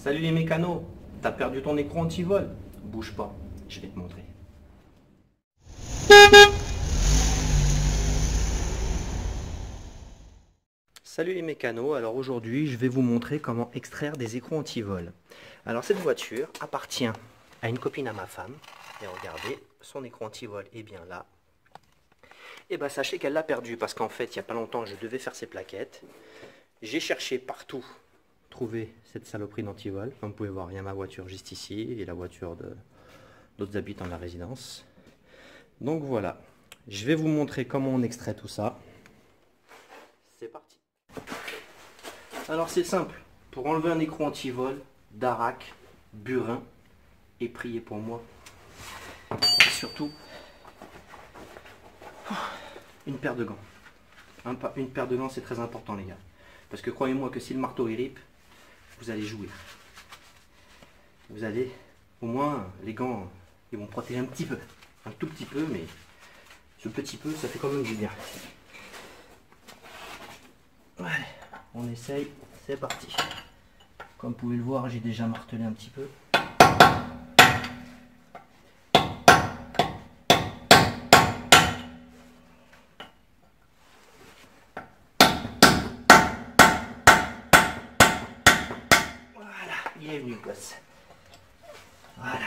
Salut les mécanos, t'as perdu ton écran anti-vol? Bouge pas, je vais te montrer. Salut les mécanos, alors aujourd'hui je vais vous montrer comment extraire des écrans anti-vol. Alors cette voiture appartient à une copine à ma femme, et regardez, son écran anti-vol est bien là. Et bien sachez qu'elle l'a perdu parce qu'en fait il n'y a pas longtemps je devais faire ses plaquettes. J'ai cherché partout, trouver cette saloperie d'antivol. Comme vous pouvez voir, il y a ma voiture juste ici et la voiture d'autres habitants de la résidence. Donc voilà, je vais vous montrer comment on extrait tout ça. C'est parti. Alors c'est simple, pour enlever un écran anti-vol, Darac, burin, et priez pour moi. Et surtout, une paire de gants. Une paire de gants, c'est très important les gars. Parce que croyez-moi que si le marteau il rip, vous allez jouir. Vous allez, au moins, les gants, ils vont protéger un petit peu. Un tout petit peu, mais ce petit peu, ça fait quand même du bien. Allez, on essaye, c'est parti. Comme vous pouvez le voir, j'ai déjà martelé un petit peu. Il est venu le gosse. Voilà.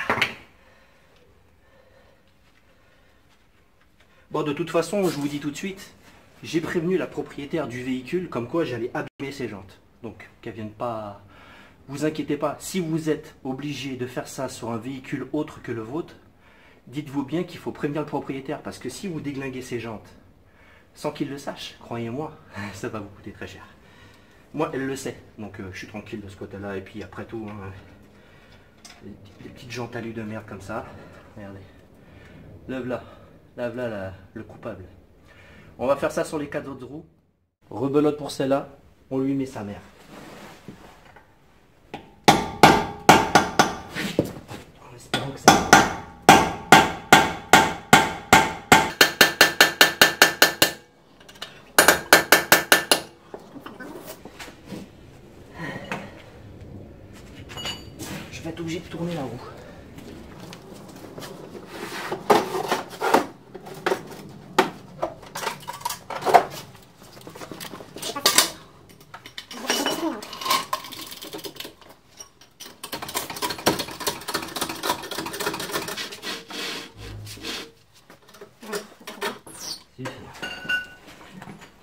Bon, de toute façon, je vous dis tout de suite, j'ai prévenu la propriétaire du véhicule comme quoi j'allais abîmer ses jantes. Donc, qu'elle vienne pas... Vous inquiétez pas, si vous êtes obligé de faire ça sur un véhicule autre que le vôtre, dites-vous bien qu'il faut prévenir le propriétaire. Parce que si vous déglinguez ses jantes sans qu'il le sache, croyez-moi, ça va vous coûter très cher. Moi, elle le sait, donc je suis tranquille de ce côté-là. Et puis après tout, hein, des petites jantes à l'huile de merde comme ça. Regardez. Lave là le coupable. On va faire ça sur les 4 autres roues. Rebelote pour celle-là, on lui met sa mère. En espérant que ça... Je vais être obligé de tourner la roue.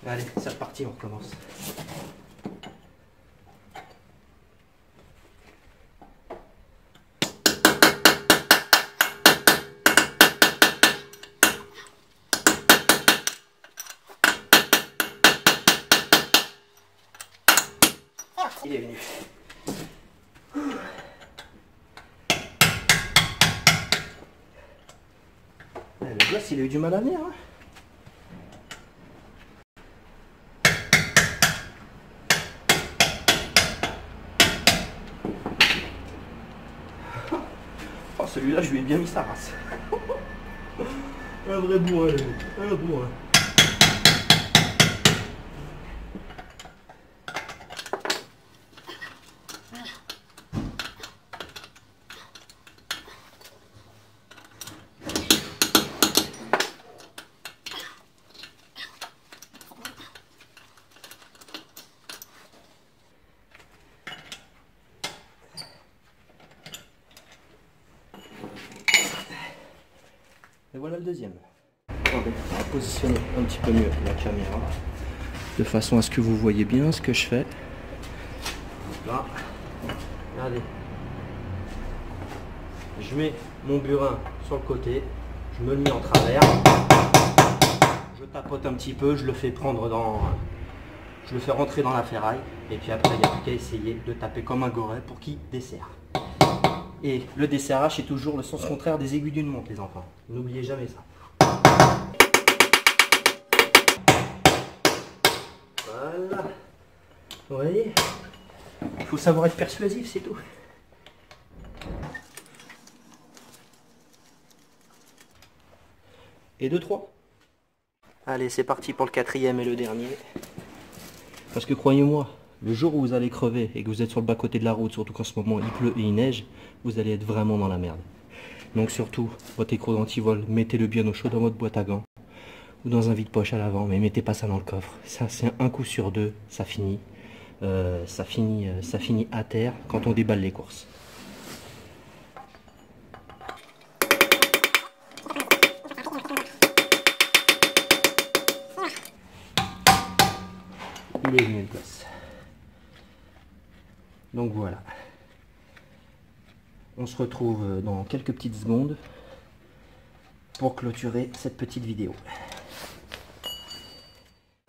Allez, c'est reparti, on recommence. Il est venu. Le gosse, il a eu du mal à venir. Hein. Oh, celui-là, je lui ai bien mis sa race. Un vrai bourrin, le mec. Un bourrin. Et voilà le deuxième. Attendez, on va positionner un petit peu mieux la caméra, de façon à ce que vous voyez bien ce que je fais. Là, regardez. Je mets mon burin sur le côté, je me le mets en travers, je tapote un petit peu, je le fais prendre dans... Je le fais rentrer dans la ferraille, et puis après il n'y a plus qu'à essayer de taper comme un goret pour qu'il desserre. Et le desserrage, c'est toujours le sens contraire des aiguilles d'une montre, les enfants. N'oubliez jamais ça. Voilà. Vous voyez? Il faut savoir être persuasif, c'est tout. Et 2, 3. Allez, c'est parti pour le 4e et le dernier. Parce que croyez-moi, Le jour où vous allez crever et que vous êtes sur le bas-côté de la route, surtout qu'en ce moment il pleut et il neige, vous allez être vraiment dans la merde. Donc surtout, votre écrou d'antivol, mettez-le bien au chaud dans votre boîte à gants ou dans un vide-poche à l'avant, mais mettez pas ça dans le coffre. Ça, c'est un coup sur deux, ça finit. Ça finit à terre quand on déballe les courses. Il est venu le gosse. Donc voilà. On se retrouve dans quelques petites secondes pour clôturer cette petite vidéo.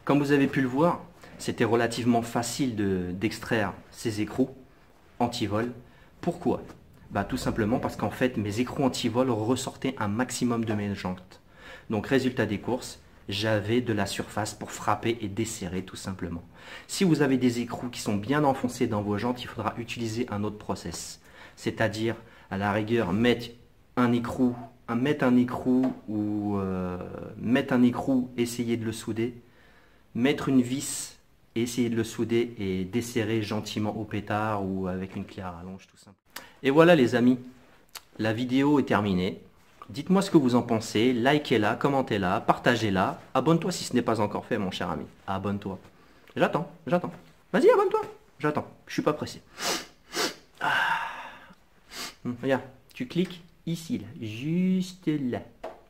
Comme vous avez pu le voir, c'était relativement facile d'extraire ces écrous anti-vol. Pourquoi? Tout simplement parce qu'en fait mes écrous anti-vol ressortaient un maximum de mes jantes. Donc résultat des courses, j'avais de la surface pour frapper et desserrer tout simplement. Si vous avez des écrous qui sont bien enfoncés dans vos jantes, il faudra utiliser un autre process. C'est-à-dire à la rigueur mettre un écrou ou mettre un écrou, essayer de le souder, mettre une vis et essayer de le souder et desserrer gentiment au pétard ou avec une clé à rallonge tout simplement. Et voilà les amis, la vidéo est terminée. Dites-moi ce que vous en pensez, likez-la, commentez-la, partagez-la, abonne-toi si ce n'est pas encore fait mon cher ami, abonne-toi. J'attends. Vas-y, abonne-toi, j'attends, je suis pas pressé. Regarde, tu cliques ici, là,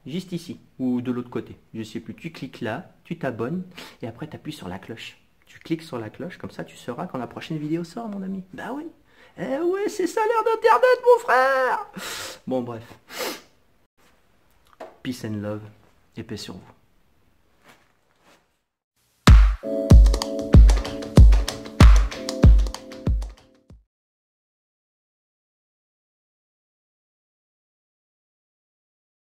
juste ici, ou de l'autre côté, je sais plus. Tu cliques là, tu t'abonnes, et après tu appuies sur la cloche. Tu cliques sur la cloche, comme ça tu sauras quand la prochaine vidéo sort, mon ami. Bah oui, eh ouais, c'est ça l'air d'internet, mon frère. Bon, bref. Peace and love, et paix sur vous.